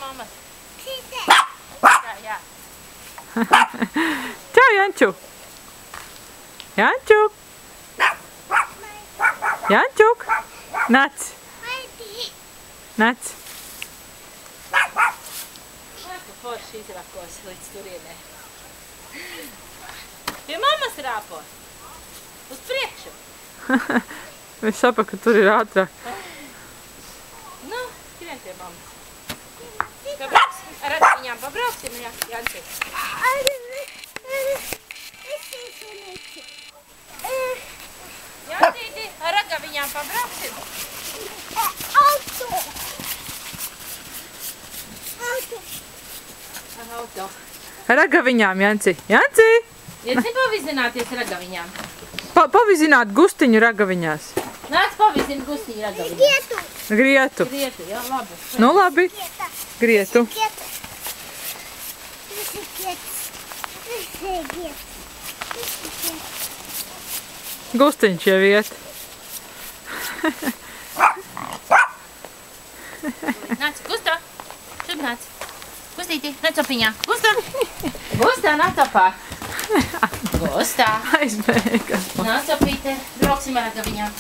mammas. Jā. Čau, Janču! Jančuk! Jančuk! Nāc! Nāc! Forši izrakos līdz turienē. Pie mammas rāpo. Uz priekšu. Es saprotu, ka tur ir ātrāk. Nu, skrien pie mammas. Ar viņām pabrauksim, Janči. Jančīti, ar viņām pabrauksim. Auto. Ragaviņām, Janci. Janci! Iet nepavizināties ragaviņām. Pavizināt gustiņu ragaviņās. Nāc pavizināt gustiņu ragaviņām. Grietu. Grietu, jā, labi. Nu labi. Grietu. Gustiņš jau iet. Nāc, Gustā. Šur nāc. Gustīti, nāc opiņā. Gustā. Gustā, nāc opā. Gustā. Aizbēga. Nāc opīte. Brauksim ar ragaviņām.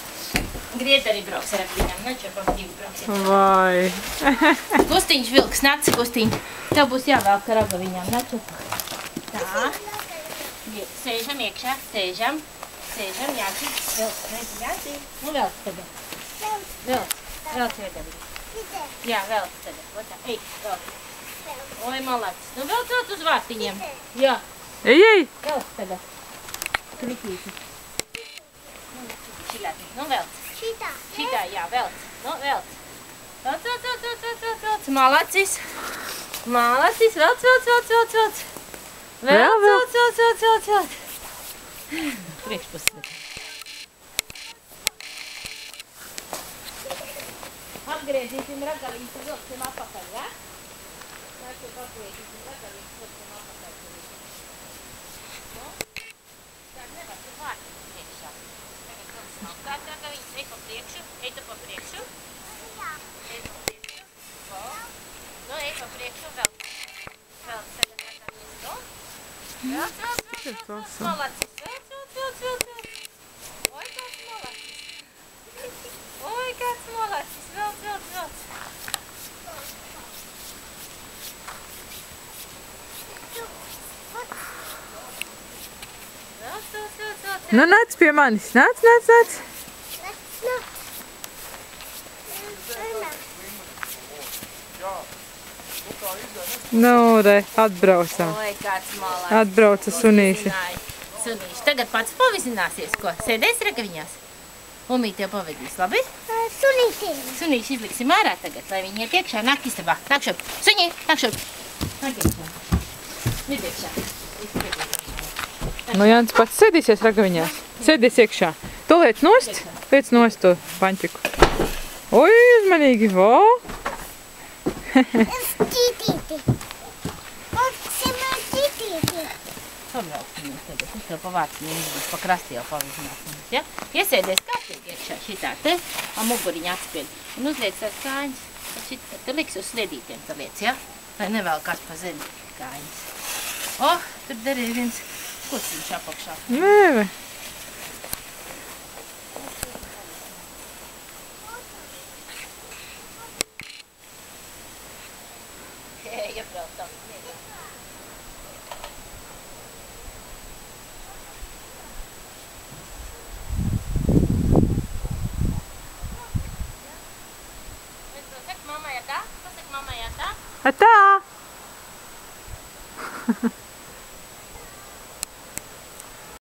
Griet arī brauks ar ragaviņām. Nāc opā, divi brauksim. Vai. Gustiņš vilks, nāc, Gustiņ. Tev būs jāvelk ar ragaviņām. Nāc opā. Tā. Sēžam iekšā. Sēžam. Sēžam, Jāci. Velc, Jāci. Nu, velc tagad. Velc. Velc ragaviņām. Jā, velc tagad. Ota, ej, velc. Oi, malacis. Nu, velc uz vārtiņiem. Jā. Ej! Velc tagad. Kritīti. Šilāti. Nu, velc. Šitā, jā, velc. Nu, velc. Velc. Malacis. Malacis. Velc. Velc. Priekšpusē. Apgriezīsim ragaviņus un vilksim apakaļ, ja? Nāciet apgriezīsim ragaviņus un vilksim apakaļ. Tad nevar tur vārtiņus priekšā. Tagad vilksim apkārt ragaviņus. Ej pa priekšu. Ej tu pa priekšu. Ej pa priekšu. Nu, ej pa priekšu. Velc. Velc tagad ragaviņus. Nu. Velc. Malacis. Velc. Oi, kāds malacis. Oi, kāds malacis. Velc. Nu, nāc pie manis. Nāc. Nu, re, atbraucam. Oi, kāds malacis. Atbrauca sunīši. Sunīši. Tagad pats pavizināsies, ko? Sēdēs ragaviņās? Umīt tev pavedīs, labi? Sunīši izliksim ārā tagad, lai viņi iet iekšā. Nāk istabā. Nāk šurp. Suņi, nāk šurp. Nāk iekšā. Iet iekšā. Nu, Jānis pats sēdīsies ragaviņās. Sēdies iekšā. Tu liec nost? Liec nost to paņķiku. Oi, uzmanīgi, vo! Pabrauksim tagad. Es tev pa vārtiņiem būs pa krasti jau pavizināsim. Ja? Iesēdies kārtīgi iekšā šitā te. Ar muguriņu atspied. Un uzliec tās kājas. Te liks uz sliedītiem te liec, ja? Lai nevēl kāds pa zemi kājas. Oh, tur derēja viens kuciņš apakšā. Nē, vai? Iebraucam. Pasaka mammai, tā? Atā!